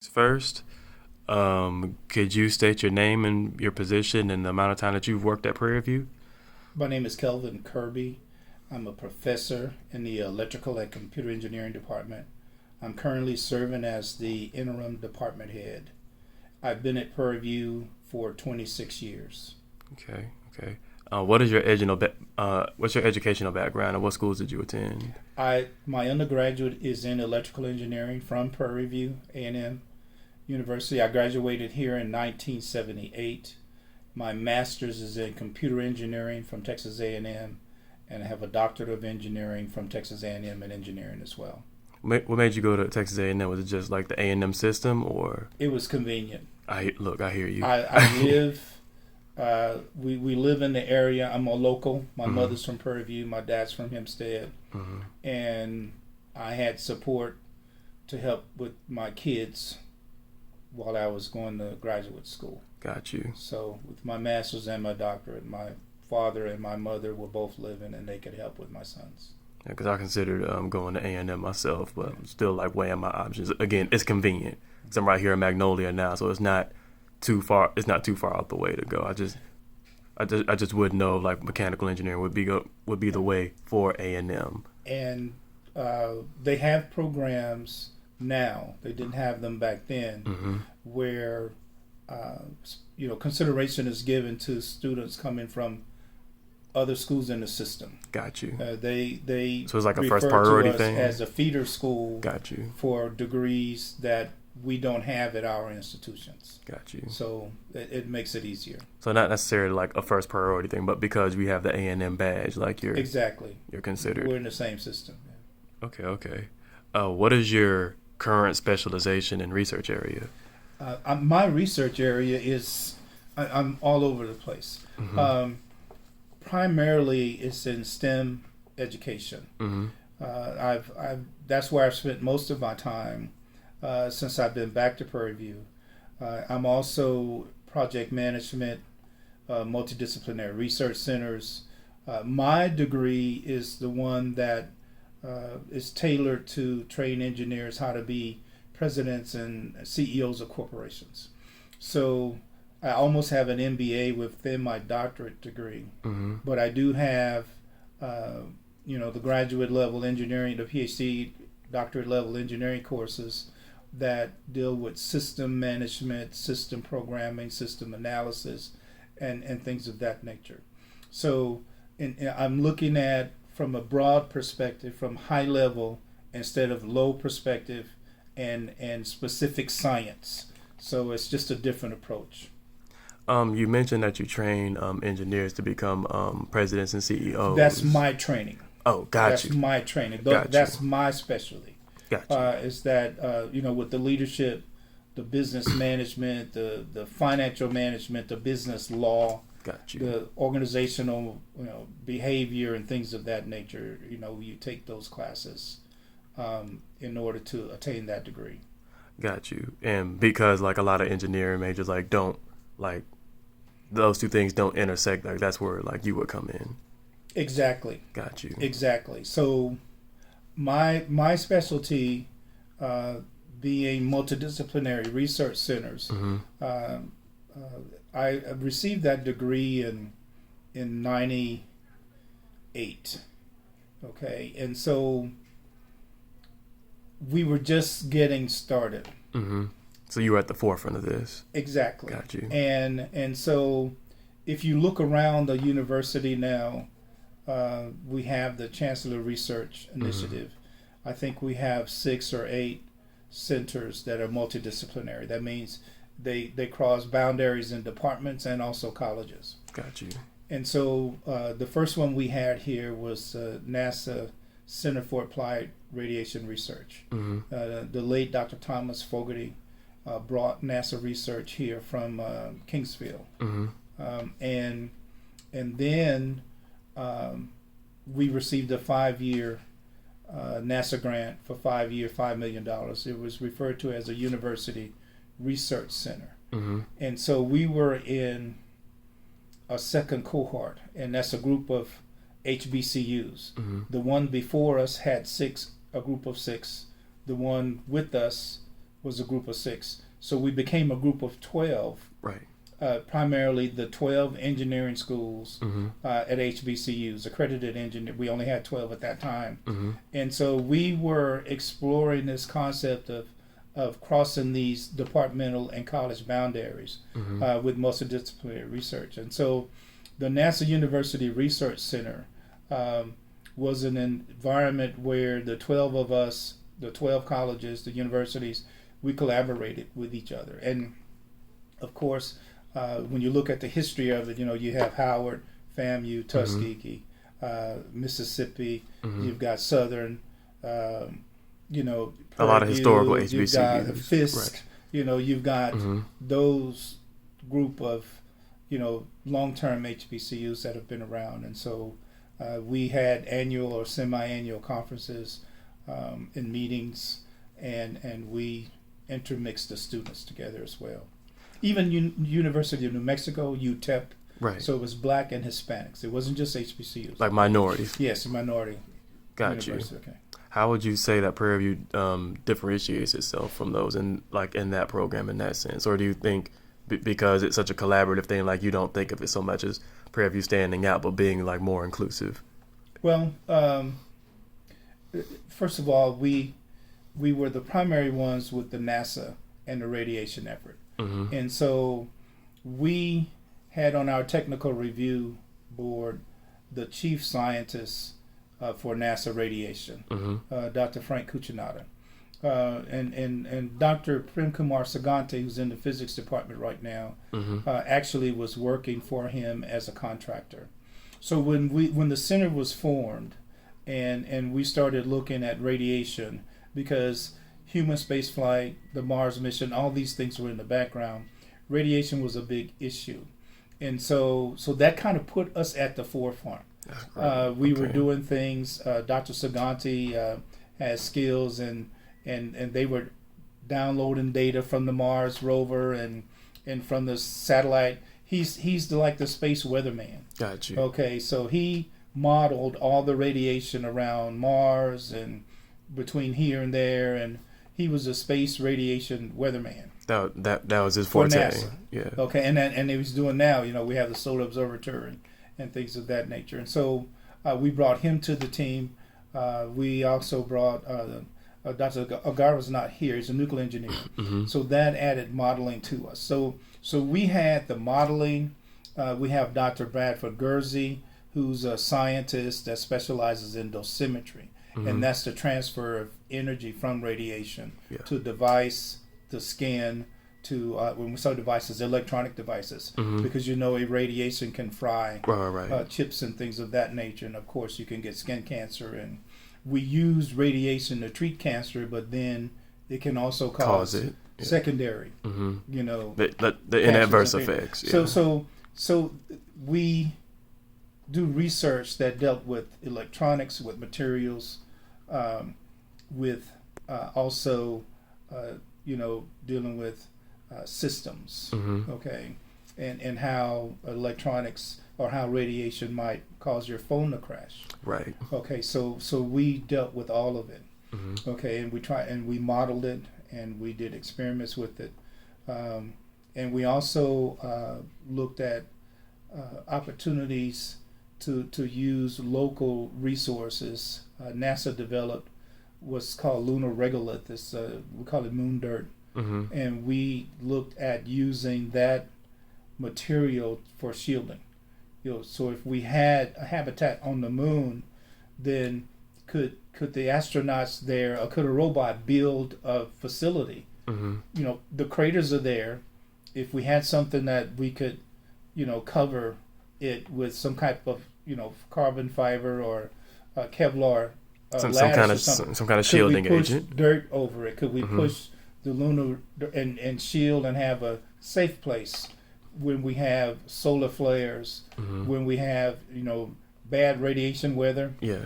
First, could you state your name and your position and the amount of time that you've worked at Prairie View? My name is Kelvin Kirby. I'm a professor in the Electrical and Computer Engineering Department. I'm currently serving as the interim department head. I've been at Prairie View for 26 years. Okay, okay. What's your educational background and what schools did you attend? My undergraduate is in electrical engineering from Prairie View A&M University. I graduated here in 1978. My master's is in computer engineering from Texas A&M, and I have a doctorate of engineering from Texas A&M in engineering as well. What made you go to Texas A&M? Was it just like the A&M system, or It was convenient. I hear you. I live. We live in the area. I'm a local. My Mhm. mother's from Prairie View. My dad's from Hempstead, Mhm. and I had support to help with my kids while I was going to graduate school. Got you. So with my master's and my doctorate, my father and my mother were both living, and they could help with my sons. Because I considered going to A&M myself, but I'm still like weighing my options. Again, it's convenient. 'Cause I'm right here in Magnolia now, so it's not too far. It's not too far out the way to go. I just would know like mechanical engineering would be the way for A&M. And they have programs now. They didn't have them back then, Hmm. where uh, consideration is given to students coming from other schools in the system. Got you. They So it's like a refer first priority to us thing. as a feeder school Got you. for degrees that we don't have at our institutions. Got you. So it makes it easier. So not necessarily like a first priority thing, but because we have the A&M badge, like Exactly. you're considered. We're in the same system. Okay, okay. What is your current specialization and research area? My research area is I'm all over the place. Hmm. Primarily, it's in STEM education. Hmm. I've that's where I've spent most of my time since I've been back to Prairie View. I'm also project management, multidisciplinary research centers. My degree is the one that is tailored to train engineers how to be presidents and CEOs of corporations. So I almost have an MBA within my doctorate degree, Hmm. but I do have, the graduate level engineering, the PhD, doctorate level engineering courses that deal with system management, system programming, system analysis, and things of that nature. So I'm looking at from a broad perspective, from high level instead of low perspective, and specific science. So it's just a different approach. You mentioned that you train engineers to become presidents and That's CEOs. my training. Oh, got That's you. my training. Got you. That's my specialty. Got you. Is that with the leadership, the business management, the financial management, the business law, Got you. the organizational behavior and things of that nature. You take those classes in order to attain that degree. Got you. And because like a lot of engineering majors like don't like those two things don't intersect, like that's where like you would come in. Exactly. Got you. Exactly. So my specialty, being multidisciplinary research centers. Hmm. um, I received that degree in '98. Okay, and so we were just getting started. Hmm. So you were at the forefront of this. Exactly. Got you. And so if you look around the university now, we have the Chancellor Research Initiative. I think we have 6 or 8 centers that are multidisciplinary. That means they cross boundaries in departments and also colleges. Got you. And so the first one we had here was NASA Center for Applied Radiation Research. Hmm. The late Dr. Thomas Fogarty brought NASA research here from Kingsville. Hmm. And then we received a 5-year NASA grant for 5 year, $5 million. It was referred to as a university research center. Hmm. And so we were in a second cohort, and that's a group of HBCUs. Hmm. The one before us had a group of 6. The one with us was a group of 6. So we became a group of 12. Right. Primarily the 12 engineering schools Mm-hmm. At HBCUs, accredited engineer. We only had 12 at that time. Mm-hmm. And so we were exploring this concept of crossing these departmental and college boundaries Mm-hmm. with multidisciplinary research. And so the NASA University Research Center was an environment where the 12 of us, the 12 colleges, the universities, we collaborated with each other. And of course, when you look at the history of it, you have Howard, FAMU, Tuskegee, Mississippi, Mm-hmm. you've got Southern, A lot of historical HBCUs. You've got Fisk, Right. You've got Mm-hmm. those group of, long-term HBCUs that have been around. And so we had annual or semi-annual conferences and meetings, and we intermixed the students together as well. Even University of New Mexico, UTEP, Right. so it was Black and Hispanics. It wasn't just HBCUs. Like minorities. Yes, minority. Got you. University. Okay. How would you say that Prairie View differentiates itself from those in that program in that sense? Or do you think because it's such a collaborative thing, like you don't think of it so much as Prairie View standing out, but being like more inclusive? Well, first of all, we were the primary ones with the NASA and the radiation effort. Mm-hmm. And so we had on our technical review board the chief scientist for NASA radiation, Mm-hmm. Dr. Frank Cucinato. And Dr. Prem Kumar Sagante, who's in the physics department right now, Mm-hmm. actually was working for him as a contractor. So when the center was formed and we started looking at radiation, because human spaceflight, the Mars mission, all these things were in the background, radiation was a big issue. And so that kind of put us at the forefront. We were doing things, Dr. Sagante has skills and they were downloading data from the Mars rover and from the satellite. He's like the space weatherman. Got you. Okay, so he modeled all the radiation around Mars and between here and there, and he was a space radiation weatherman. That was his For forte. NASA. Yeah. Okay, and he was doing now. We have the Solar Observatory and things of that nature. And so we brought him to the team. We also brought Dr. Agar was not here. He's a nuclear engineer. Mm-hmm. So that added modeling to us. So we had the modeling. We have Dr. Bradford Guernsey, who's a scientist that specializes in dosimetry. Mm-hmm. And that's the transfer of energy from radiation Yeah. to device, to skin, to when we say devices, electronic devices, Mm-hmm. because irradiation can fry Right. chips and things of that nature, and of course you can get skin cancer. And we use radiation to treat cancer, but then it can also cause it. Yeah. secondary, Mm-hmm. The cancers inadverse and things. effects. Yeah. So we do research that dealt with electronics, with materials, with also dealing with systems, Mm-hmm. okay, and how electronics or how radiation might cause your phone to crash. Right. Okay, so we dealt with all of it. Mm-hmm. Okay, and we modeled it and we did experiments with it, and we also looked at opportunities to use local resources. NASA developed what's called lunar regolith. We call it moon dirt. Mm-hmm. And we looked at using that material for shielding. So if we had a habitat on the moon, then could the astronauts there, or could a robot build a facility? Mm-hmm. The craters are there. If we had something that we could, cover it with some type of, carbon fiber or Kevlar Some lattice or something. kind of shielding Could we push agent. dirt over it? Could we Mm-hmm. push the lunar and shield and have a safe place when we have solar flares, Mm-hmm. when we have bad radiation weather? Yeah.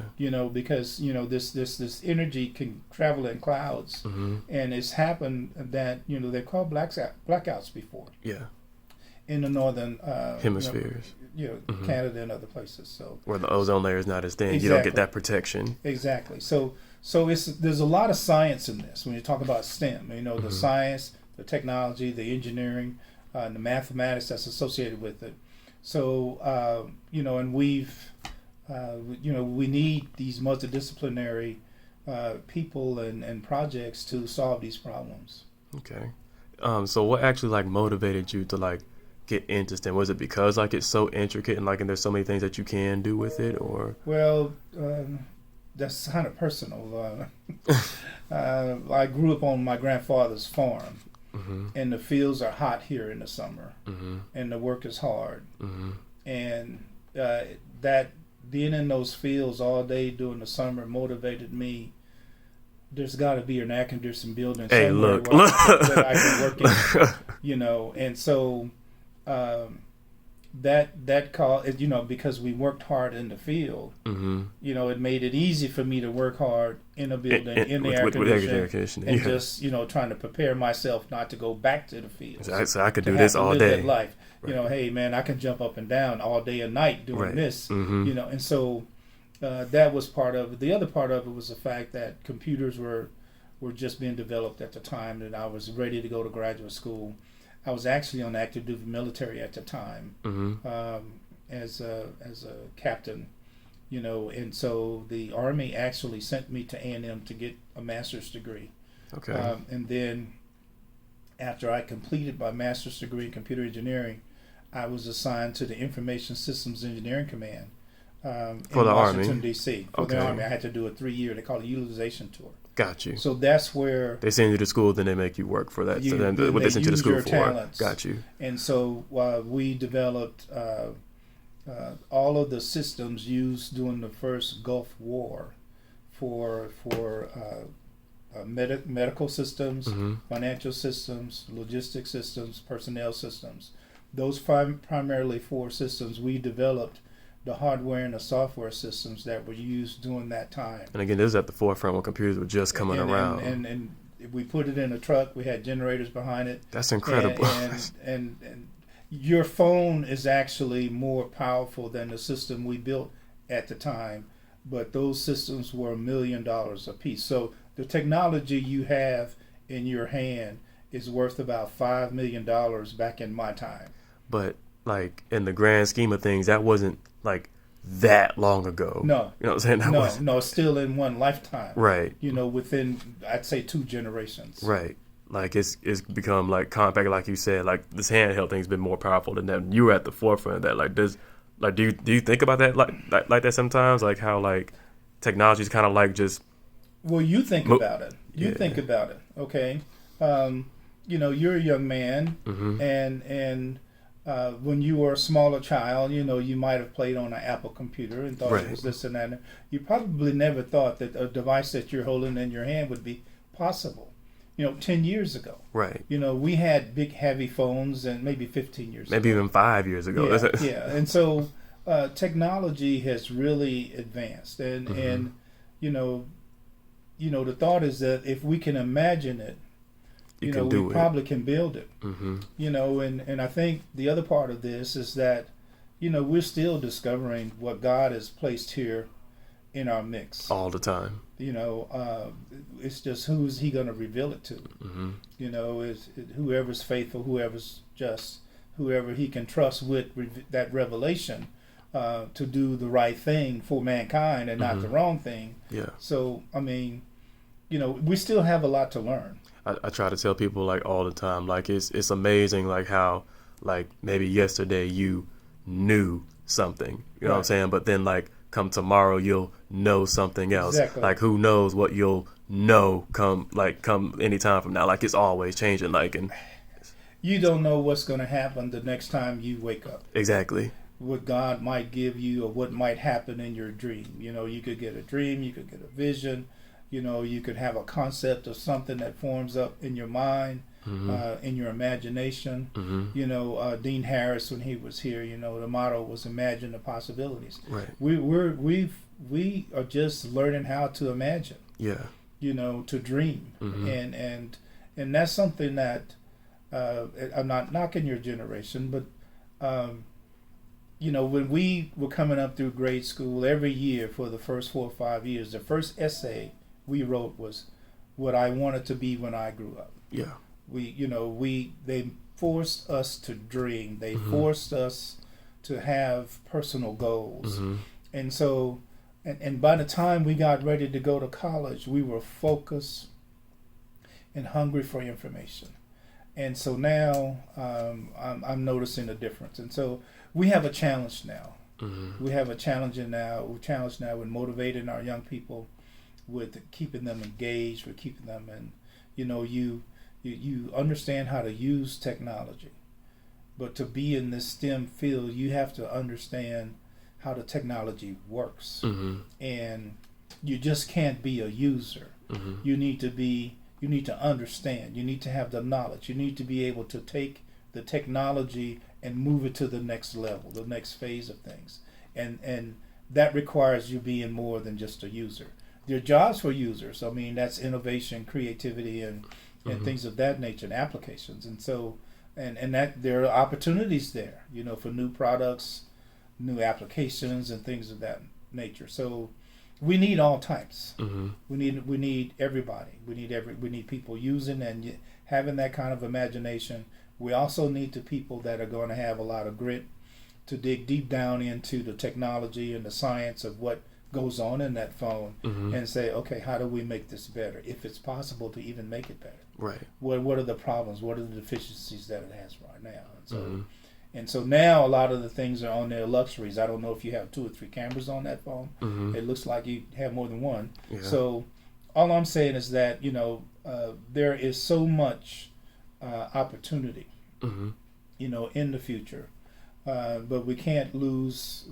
Because this energy can travel in clouds, Mm-hmm. and it's happened that they're called blackouts before Yeah. in the northern Hemispheres. Mhm. Canada and other places. So Where the ozone layer is not as thin, you don't get Exactly. that protection. exactly. So So there's a lot of science in this when you talk about STEM. You know, the Mm-hmm. science, the technology, the engineering, and the mathematics that's associated with it. So you know, and you know, we need these multidisciplinary people and projects to solve these problems. Okay. So what actually like motivated you to like get into STEM? Was it because like it's so intricate and like and there's so many things that you can do with it, or? Well, that's kind of personal. I grew up on my grandfather's farm, Mm-hmm. and the fields are hot here in the summer, Mm-hmm. and the work is hard. Mm-hmm. And that being in those fields all day during the summer motivated me. There's got to be an air conditioned building Hey, somewhere look. that I can work in, you know. And so that call, you know, because we worked hard in the field, Mm-hmm. you know, it made it easy for me to work hard in a building in the with air air conditioning, conditioning, and yeah. just, you know, trying to prepare myself not to go back to the field. So I could to do have this to all live day. that life. Right. You know, hey man, I can jump up and down all day and night doing Right. this. Mm-hmm. You know, and so that was part of it. The other part of it was the fact that computers were just being developed at the time, and I was ready to go to graduate school. I was actually on active duty military at the time, Mm-hmm. as a captain, you know, and so the Army actually sent me to A&M to get a master's degree. Okay. And then after I completed my master's degree in computer engineering, I was assigned to the Information Systems Engineering Command For in the Washington, Army? D.C. For Okay. the Army. I had to do a 3-year, they call it utilization tour. Got you. So that's where, They send you to school, then they make you work for that. You- So then they what they send you to use school your for? talents. Got you. and so we developed all of the systems used during the first Gulf War for medical systems, Mm-hmm. financial systems, logistic systems, personnel systems. Those primarily 4 systems, we developed the hardware and the software systems that were used during that time. And again, this is at the forefront when computers were just coming around. And we put it in a truck. We had generators behind it. That's incredible. And your phone is actually more powerful than the system we built at the time, but those systems were $1 million a piece. So the technology you have in your hand is worth about $5 million back in my time. But like in the grand scheme of things, that wasn't like that long ago. No. You know what I'm saying? No, still in one lifetime. Right. You know, within, I'd say, 2 generations. Right. Like it's become like compact, like you said, like this handheld thing's been more powerful than that. You were at the forefront of that. Like this, like do you think about that like that sometimes? Like how like technology's kind of like just. Well, you think about it. Yeah. Think about it. Okay. You know, you're a young man, Mm-hmm. and when you were a smaller child, you know, you might have played on an Apple computer and thought Right. it was this and that. You probably never thought that a device that you're holding in your hand would be possible. You know, 10 years ago. Right. You know, we had big, heavy phones, and maybe 15 years Maybe ago. even 5 years ago. Yeah. And so technology has really advanced, and Mm-hmm. and you know, the thought is that if we can imagine it, You know, can do we it. probably can build it. Mm-hmm. You know, and I think the other part of this is that, you know, we're still discovering what God has placed here in our mix. All the time. You know, it's just who's He going to reveal it to? Mm-hmm. You know, is whoever's faithful, whoever's just, whoever He can trust with that revelation to do the right thing for mankind and not Mhm. the wrong thing. Yeah. So, I mean, you know, we still have a lot to learn. I try to tell people like all the time, like it's amazing like how like maybe yesterday you knew something, you know what I'm Right. saying? But then like come tomorrow you'll know something else. Exactly. Like who knows what you'll know come any time from now. Like it's always changing. Like and You don't know what's going to happen the next time you wake up. exactly. What God might give you or what might happen in your dream. You know, you could get a dream, you could get a vision, you know, you could have a concept of something that forms up in your mind, Mm-hmm. in your imagination. Mm-hmm. You know, Dean Harris, when he was here, you know, the motto was imagine the possibilities. Right. We are just learning how to imagine, Yeah. you know, to dream. Mhm. And that's something that I'm not knocking your generation, but you know, when we were coming up through grade school every year for the first 4 or 5 years, the first essay we wrote was what I wanted to be when I grew up. Yeah. They forced us to dream. They Mm-hmm. forced us to have personal goals. Mm-hmm. And so, and by the time we got ready to go to college, we were focused and hungry for information. And so now I'm noticing a difference. And so we have a challenge now. Mm-hmm. We have a challenge now. We're challenged now with motivating our young people, with keeping them engaged, with keeping them in. You understand how to use technology, but to be in this STEM field, you have to understand how the technology works, Mm-hmm. and you just can't be a user. Mm-hmm. You need to understand. You need to have the knowledge. You need to be able to take the technology and move it to the next level, the next phase of things. And that requires you being more than just a user. There are jobs for users. I mean, that's innovation, creativity, and Mm-hmm. things of that nature, and applications. And so, and that there are opportunities there, for new products, new applications, and things of that nature. So we need all types. Mm-hmm. We need everybody. We need people using and having that kind of imagination. We also need the people that are going to have a lot of grit to dig deep down into the technology and the science of what goes on in that phone, Mm-hmm. and say, okay, how do we make this better? If it's possible to even make it better. Right. What are the problems? What are the deficiencies that it has right now? Mm-hmm. And so now a lot of the things are on their luxuries. I don't know if you have 2 or 3 cameras on that phone. Mm-hmm. It looks like you have more than one. Yeah. So all I'm saying is that there is so much opportunity, Mm-hmm. in the future, but we can't lose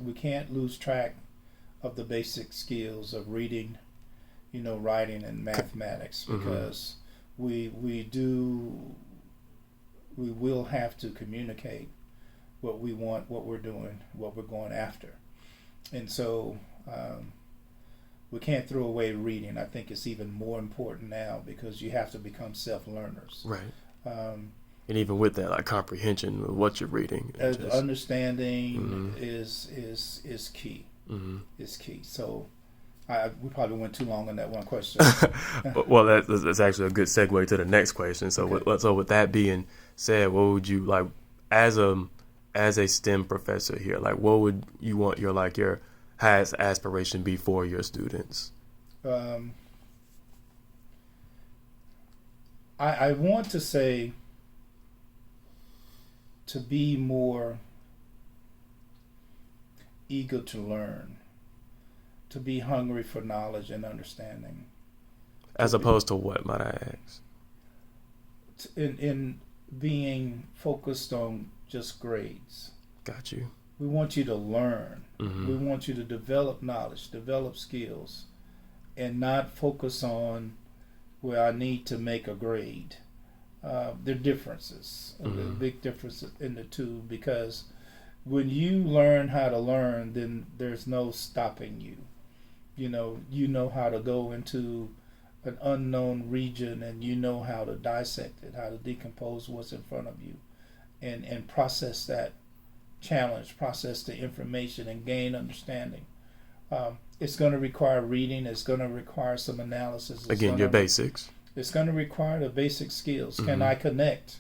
track of the basic skills of reading, writing and mathematics, because we will have to communicate what we want, what we're doing, what we're going after. And so we can't throw away reading. I think it's even more important now because you have to become self-learners. Right. And even with that, like comprehension of what you're reading. Understanding is key. Mm-hmm. Is key. So we probably went too long on that one question. Well, that's actually a good segue to the next question. So, Okay. so with that being said, what would you like as a STEM professor here? Like, what would you want your highest aspiration be for your students? I want to say to be more eager to learn, to be hungry for knowledge and understanding. As opposed to what, might I ask? In being focused on just grades. Got you. We want you to learn. Mm-hmm. We want you to develop knowledge, develop skills, and not focus on where I need to make a grade. There are differences, there are big differences in the two, because when you learn how to learn, then there's no stopping you. You know how to go into an unknown region, and you know how to dissect it, how to decompose what's in front of you, and process that challenge, process the information, and gain understanding. It's going to require reading. It's going to require some analysis. Your basics. It's going to require the basic skills. Can I connect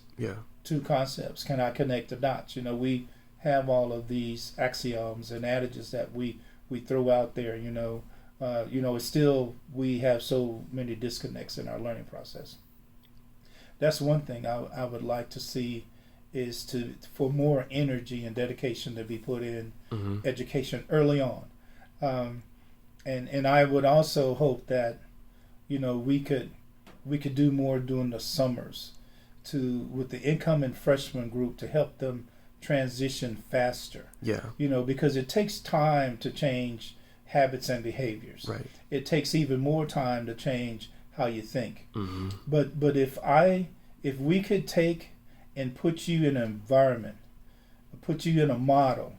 two concepts? Can I connect the dots? We have all of these axioms and adages that we throw out there. It's still, we have so many disconnects in our learning process. That's one thing I would like to see, is for more energy and dedication to be put in education early on. And I would also hope that we could do more during the summers with the incoming freshman group, to help them transition faster. Yeah. Because it takes time to change habits and behaviors. Right. It takes even more time to change how you think. Mm-hmm. But if we could take and put you in an environment, put you in a model,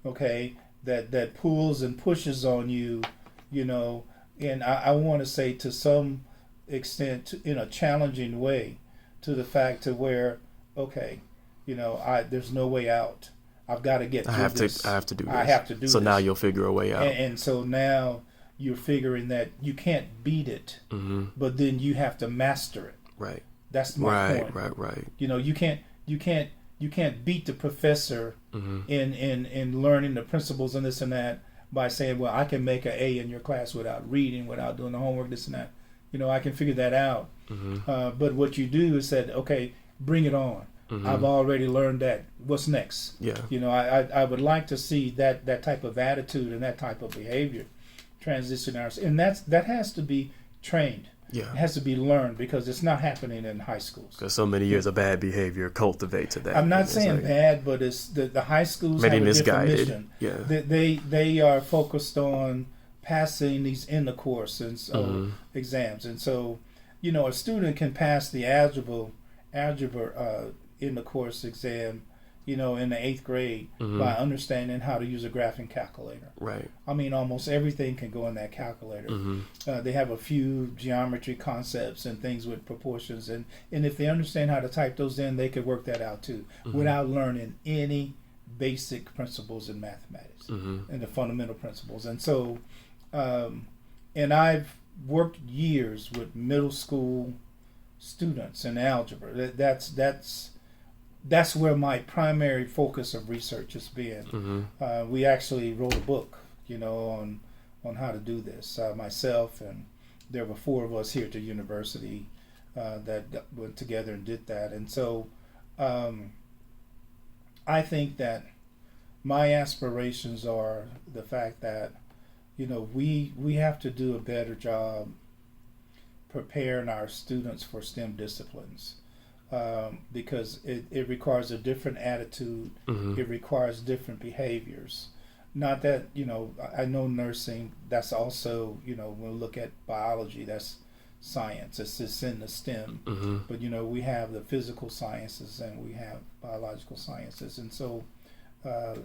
okay, that pulls and pushes on you, and I want to say to some extent in a challenging way, to the fact to where, okay, there's no way out. I've got to get through this. I have to do this. I have to do so this. Now you'll figure a way out. And so now you're figuring that you can't beat it, but then you have to master it. Right. That's my point. Right. You know, you can't beat the professor in learning the principles and this and that by saying, well, I can make an A in your class without reading, without doing the homework, this and that. You know, I can figure that out. But what you do is that, okay, bring it on. I've already learned that. What's next? Yeah. You know, I would like to see that type of attitude and that type of behavior transition ours, and that has to be trained. Yeah. It has to be learned because it's not happening in high schools. Because so many years of bad behavior cultivate to that. I'm not saying bad, but it's the high schools maybe have a misguided. different mission. Yeah. They are focused on passing these in the course and so exams, and so you know a student can pass the algebra in the course exam, you know, in the 8th grade by understanding how to use a graphing calculator. Right. I mean, almost everything can go in that calculator. They have a few geometry concepts and things with proportions, and if they understand how to type those in, they could work that out too, without learning any basic principles in mathematics and the fundamental principles. And so, and I've worked years with middle school students in algebra. That's where my primary focus of research has been. We actually wrote a book, you know, on how to do this. Myself and there were 4 of us here at the university that went together and did that. And so I think that my aspirations are the fact that, you know, we have to do a better job preparing our students for STEM disciplines. Because it requires a different attitude. It requires different behaviors. Not that, you know, I know nursing, that's also, you know, when we look at biology, that's science. It's in the STEM. But, you know, we have the physical sciences and we have biological sciences. And so, I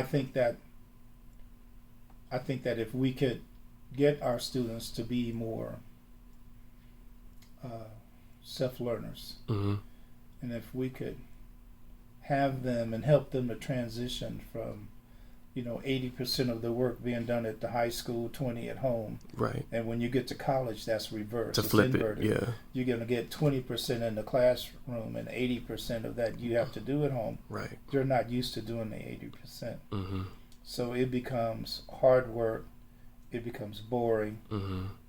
think that if we could get our students to be more self-learners, and if we could have them and help them to transition from, you know, 80% of the work being done at the high school, 20 at home, right? And when you get to college, that's reversed. To flip it, yeah. You're going to get 20% in the classroom, and 80% of that you have to do at home. Right. They're not used to doing the 80%. So it becomes hard work. It becomes boring.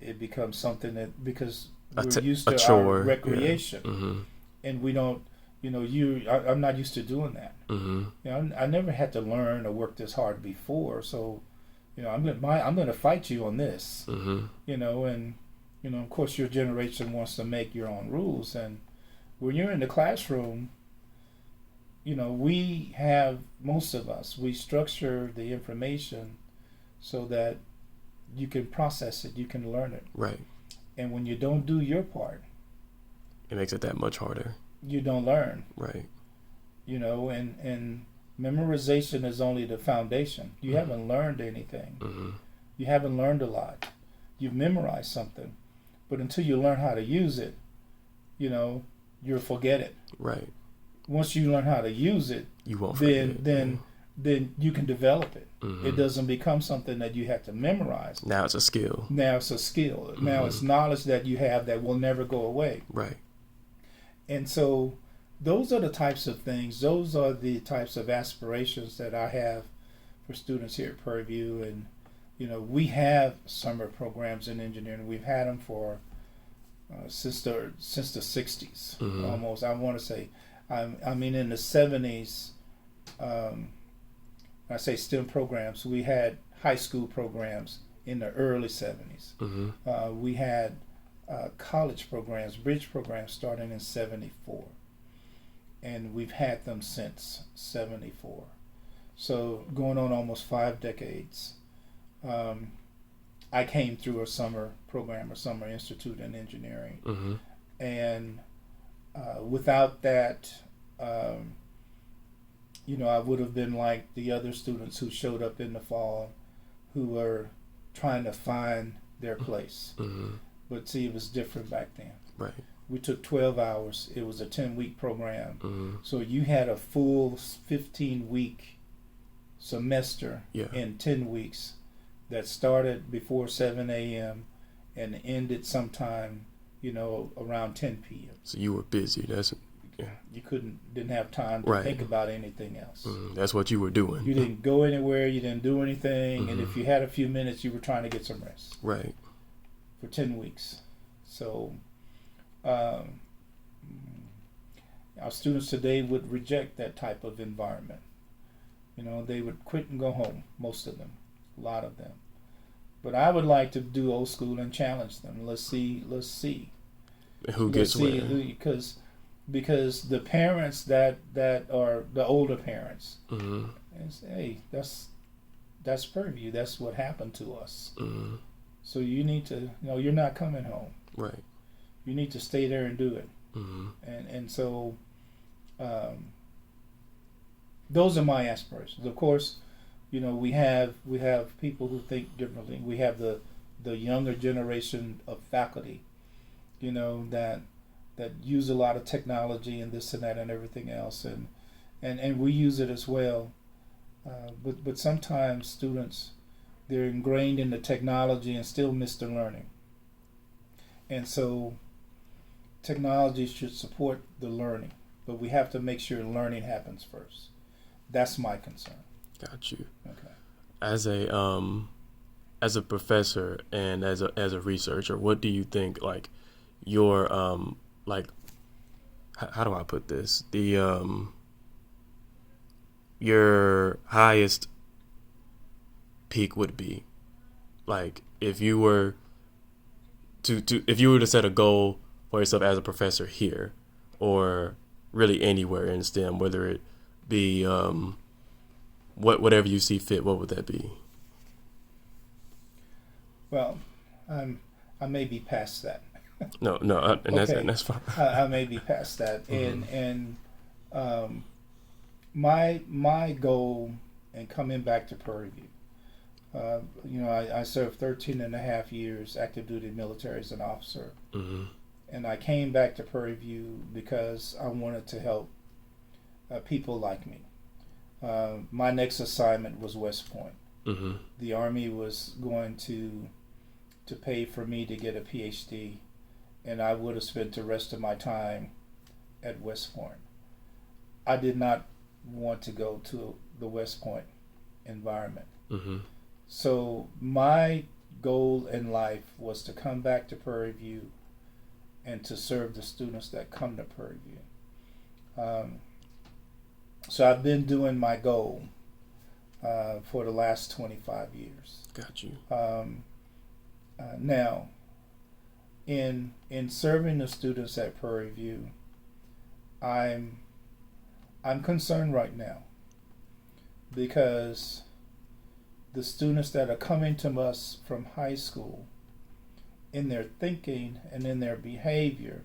It becomes something that because we're used to chore, our recreation, and we don't. You know, I'm not used to doing that. You know, I never had to learn or work this hard before, so you know, I'm going to fight you on this. You know, and you know, of course, your generation wants to make your own rules, and when you're in the classroom, you know, most of us structure the information so that you can process it, you can learn it. Right. And when you don't do your part, it makes it that much harder. You don't learn. Right. You know, and memorization is only the foundation. You haven't learned anything. You haven't learned a lot. You've memorized something. But until you learn how to use it, you know, you'll forget it. Right. Once you learn how to use it, you won't forget it. Then you can develop it. It doesn't become something that you have to memorize. Now it's a skill. Now it's knowledge that you have that will never go away. Right. And so those are the types of things, those are the types of aspirations that I have for students here at Prairie View. And, you know, we have summer programs in engineering. We've had them for since the 60s, almost. I want to say, I mean, in the 70s, I say STEM programs, we had high school programs in the early 70s. We had college programs, bridge programs starting in 74. And we've had them since 74. So going on almost 5 decades. I came through a summer program, a summer institute in engineering. And without that, you know, I would have been like the other students who showed up in the fall who were trying to find their place. But see, it was different back then. Right. We took 12 hours. It was a 10-week program. So you had a full 15-week semester in 10 weeks that started before 7 a.m. and ended sometime, around 10 p.m. So you were busy. You didn't have time to think about anything else. That's what you were doing. You didn't go anywhere. You didn't do anything. And if you had a few minutes, you were trying to get some rest. Right. For 10 weeks. So our students today would reject that type of environment. They would quit and go home, most of them, a lot of them. But I would like to do old school and challenge them. Let's see. Who gets where? Because the parents that are the older parents, and say, hey, that's Prairie. That's what happened to us. So you need to, you're not coming home. Right. You need to stay there and do it. And so those are my aspirations. Of course, we have people who think differently. We have the younger generation of faculty, that use a lot of technology and this and that and everything else, and we use it as well. But sometimes students, they're ingrained in the technology and still miss the learning. And so technology should support the learning, but we have to make sure learning happens first. That's my concern. Got you. Okay. As a professor and as a researcher, what do you think, like, your how do I put this? Your highest peak would be, like, if you were to set a goal for yourself as a professor here, or really anywhere in STEM, whether it be whatever you see fit, what would that be? Well, I may be past that. No, and okay. that's fine. I may be past that, and my goal in coming back to Prairie View, I served 13 and a half years active duty military as an officer, and I came back to Prairie View because I wanted to help people like me. My next assignment was West Point. The Army was going to pay for me to get a PhD, and I would have spent the rest of my time at West Point. I did not want to go to the West Point environment. So my goal in life was to come back to Prairie View and to serve the students that come to Prairie View. So I've been doing my goal for the last 25 years. Got you. Now, in serving the students at Prairie View, I'm concerned right now because the students that are coming to us from high school, in their thinking and in their behavior,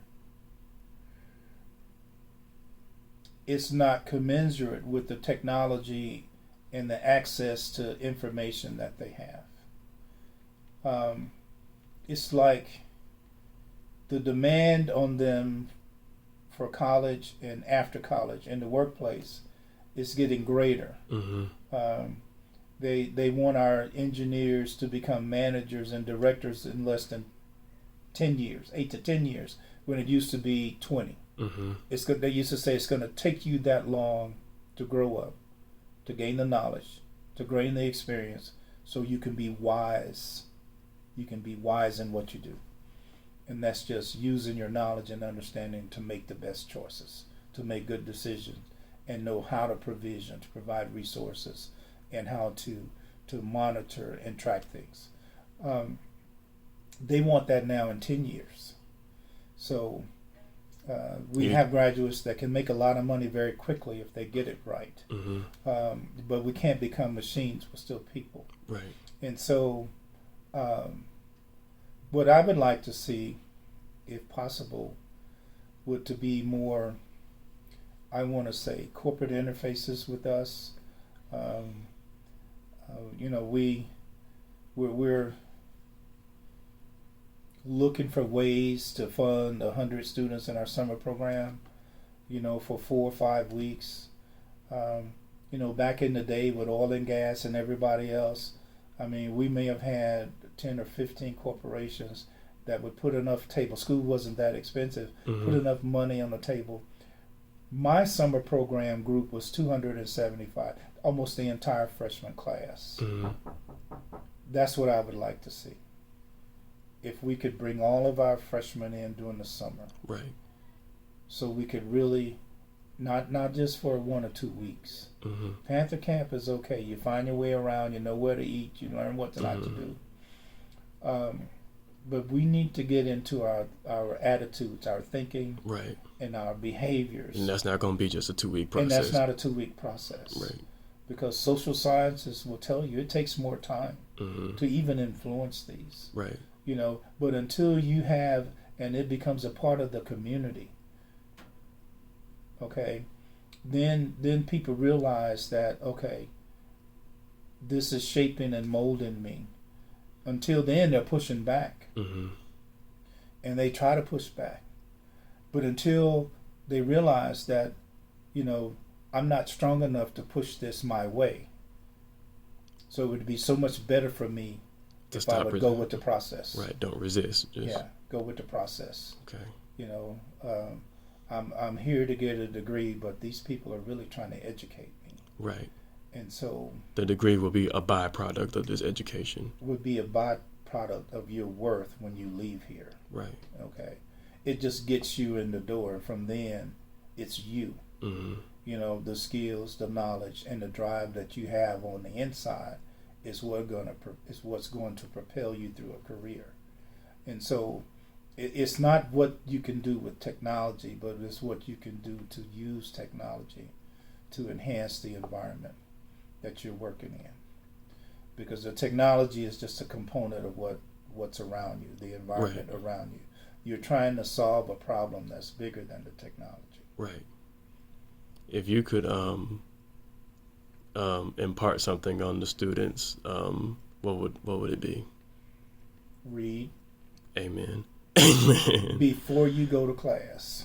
it's not commensurate with the technology and the access to information that they have. It's like the demand on them for college and after college and the workplace is getting greater. They want our engineers to become managers and directors in less than 10 years, 8 to 10 years, when it used to be 20. They used to say it's going to take you that long to grow up, to gain the knowledge, to gain the experience, so you can be wise. You can be wise in what you do. And that's just using your knowledge and understanding to make the best choices, to make good decisions, and know how to provision, to provide resources, and how to monitor and track things. They want that now in 10 years. So we have graduates that can make a lot of money very quickly if they get it right. But we can't become machines. We're still people. Right. And so what I would like to see, if possible, would to be more, I want to say, corporate interfaces with us. We're looking for ways to fund 100 students in our summer program, for 4 or 5 weeks. Back in the day with oil and gas and everybody else, I mean, we may have had 10 or 15 corporations that would put enough table. School wasn't that expensive. Put enough money on the table. My summer program group was 275, almost the entire freshman class. That's what I would like to see. If we could bring all of our freshmen in during the summer. Right. So we could really, not just for 1 or 2 weeks. Panther Camp is okay. You find your way around, you know where to eat, you learn what not to do. But we need to get into our attitudes, our thinking, right, and our behaviors. And that's not going to be just a 2-week process. And that's not a 2-week process. Right. Because social sciences will tell you it takes more time to even influence these. Right. You know, but until you have, and it becomes a part of the community, okay, then people realize that, okay, this is shaping and molding me. Until then, they're pushing back. And they try to push back. But until they realize that, you know, I'm not strong enough to push this my way. So it would be so much better for me if I would go with the process. Right, don't resist. Just go with the process. Okay. You know, I'm here to get a degree, but these people are really trying to educate me. Right. And so the degree will be a byproduct of this education. Would be a byproduct of your worth when you leave here. Right. Okay. It just gets you in the door. From then, it's you. You know, the skills, the knowledge, and the drive that you have on the inside is what's going to propel you through a career. And so it's not what you can do with technology, but it's what you can do to use technology to enhance the environment that you're working in. Because the technology is just a component of what's around you, the environment around you. You're trying to solve a problem that's bigger than the technology. Right. If you could impart something on the students, what would it be? Read. Amen. Amen. Before you go to class.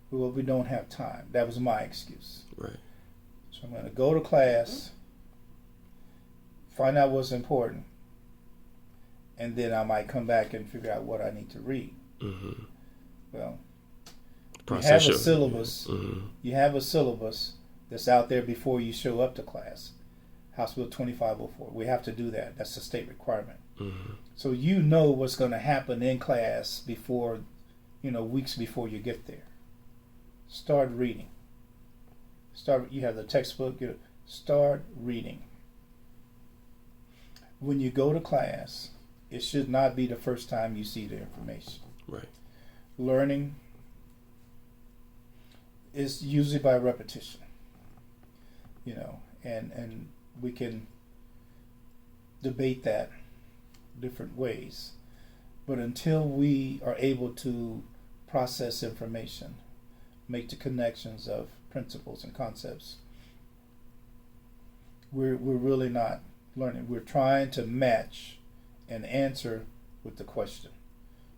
Well, we don't have time. That was my excuse. Right. So I'm going to go to class, find out what's important, and then I might come back and figure out what I need to read. Well, you have a syllabus. You have a syllabus that's out there before you show up to class. House Bill 2504. We have to do that. That's a state requirement. So you know what's going to happen in class before, weeks before you get there. Start reading. You have the textbook. Start reading. When you go to class, it should not be the first time you see the information. Right. Learning is usually by repetition. And we can debate that different ways. But until we are able to process information, make the connections of principles and concepts, we're really not learning. We're trying to match an answer with the question,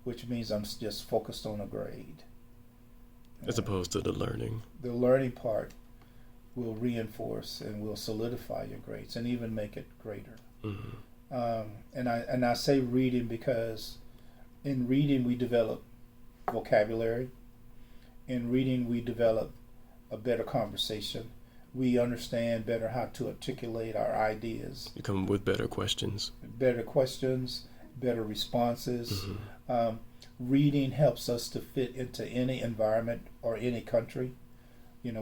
which means I'm just focused on a grade. As opposed to the learning. The learning part will reinforce and will solidify your grades and even make it greater. And I say reading because in reading we develop vocabulary. In reading we develop a better conversation. We understand better how to articulate our ideas. You come with better questions. Better responses. Reading helps us to fit into any environment or any country,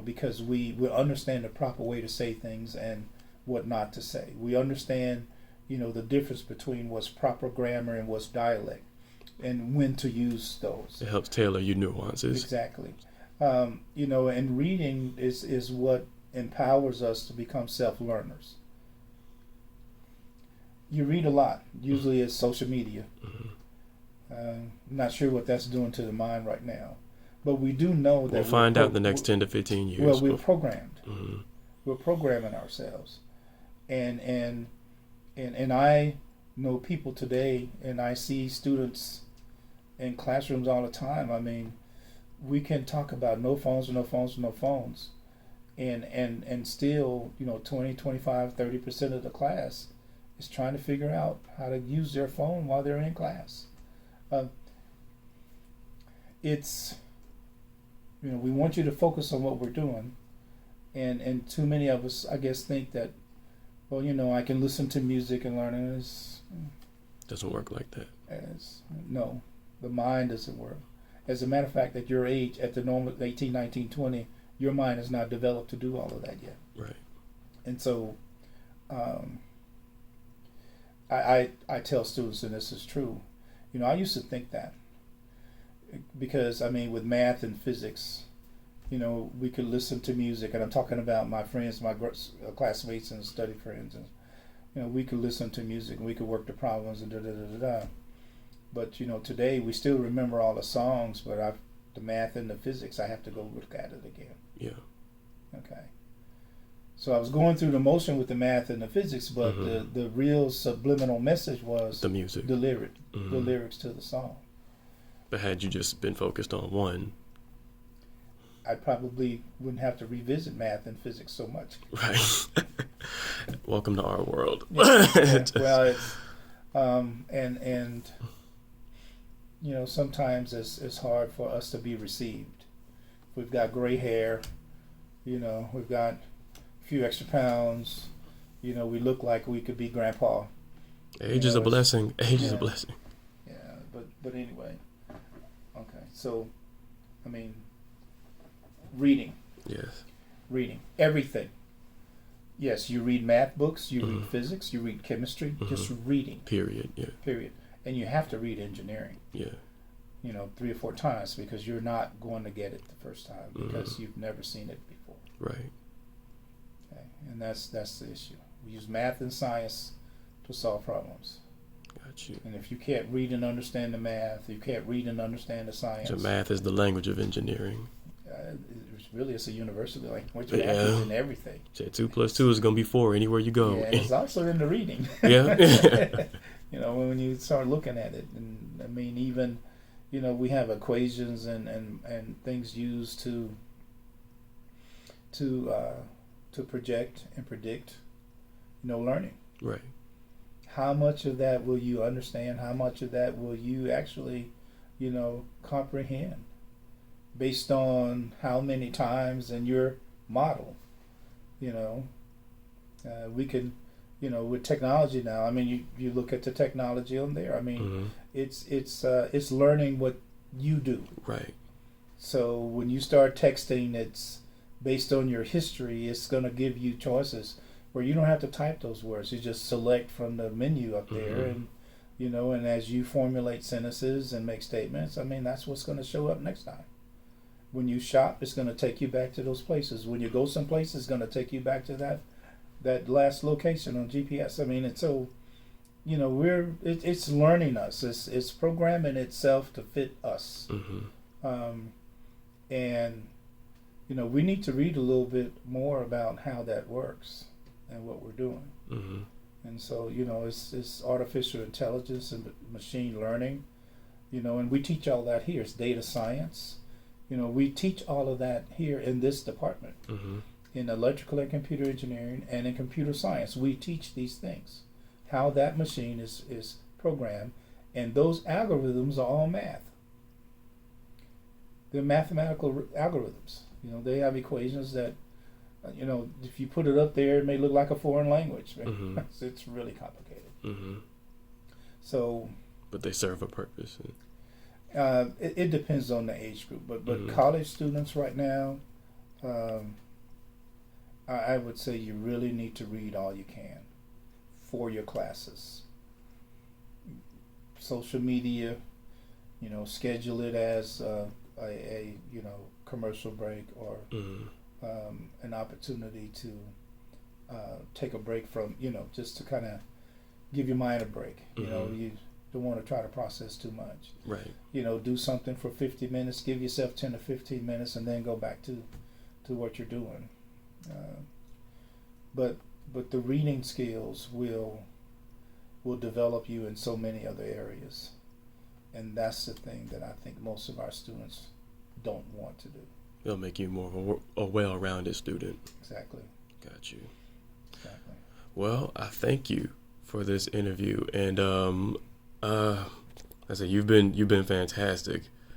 because we understand the proper way to say things and what not to say. We understand, the difference between what's proper grammar and what's dialect and when to use those. It helps tailor your nuances. Exactly. And reading is what empowers us to become self-learners. You read a lot. Usually it's social media. I'm not sure what that's doing to the mind right now. But we do know that we'll find out in the next 10 to 15 years. Well, we're programmed. We're programming ourselves. And I know people today, and I see students in classrooms all the time. I mean, we can talk about no phones. and still, 20, 25, 30% of the class is trying to figure out how to use their phone while they're in class. It's, we want you to focus on what we're doing, and too many of us, I guess, think that, well, I can listen to music and learn, and doesn't work like that. No, the mind doesn't work. As a matter of fact, at your age, at the normal 18, 19, 20, your mind is not developed to do all of that yet. Right. And so, I tell students, and this is true, I used to think that, because with math and physics, we could listen to music, and I'm talking about my friends, my classmates and study friends, and we could listen to music and we could work the problems and da da da da da. But today we still remember all the songs, but the math and the physics, I have to go look at it again. Yeah. Okay. So I was going through the motion with the math and the physics, but the real subliminal message was the music, the lyrics to the song. But had you just been focused on one, I probably wouldn't have to revisit math and physics so much. Right. Welcome to our world. Yeah. Well, it's and sometimes it's hard for us to be received. We've got gray hair, we've got a few extra pounds, we look like we could be grandpa. Age is a blessing. Age is a blessing. Yeah, but anyway. Okay, so reading. Yes. Reading everything. Yes, you read math books, you read physics, you read chemistry, just reading. Period. Yeah. Period. And you have to read engineering. Yeah. 3 or 4 times, because you're not going to get it the first time, because you've never seen it before. Right. Okay, and that's the issue. We use math and science to solve problems. Got you. And if you can't read and understand the math, you can't read and understand the science. So math is the language of engineering. It's a universal language. Math is in everything. 2 + 2 is going to be 4 anywhere you go. Yeah, and it's also in the reading. Yeah. When you start looking at it, and even, we have equations and things used to project and predict, learning. Right. How much of that will you understand? How much of that will you actually, comprehend, based on how many times in your model? We can, with technology now. You look at the technology on there. It's learning what you do. Right. So when you start texting, it's based on your history. It's going to give you choices where you don't have to type those words. You just select from the menu up there, and and as you formulate sentences and make statements, that's what's going to show up next time. When you shop, it's going to take you back to those places. When you go someplace, it's going to take you back to that last location on GPS. It's so, it's learning us. It's programming itself to fit us. And we need to read a little bit more about how that works and what we're doing. And so, it's artificial intelligence and machine learning, and we teach all that here. It's data science. We teach all of that here in this department. In electrical and computer engineering and in computer science, we teach these things, how that machine is programmed, and those algorithms are all math. They're mathematical algorithms. They have equations that, if you put it up there, it may look like a foreign language. It's really complicated. So, but they serve a purpose. It depends on the age group, but college students right now, I would say you really need to read all you can for your classes. Social media, schedule it as a commercial break, or an opportunity to take a break from, just to kind of give your mind a break. You don't want to try to process too much. Right. Do something for 50 minutes, give yourself 10 to 15 minutes, and then go back to what you're doing. But the reading skills will develop you in so many other areas, and that's the thing that I think most of our students don't want to do. It'll make you more of a well-rounded student. Exactly. Got you. Exactly. Well, I thank you for this interview, and I said you've been fantastic.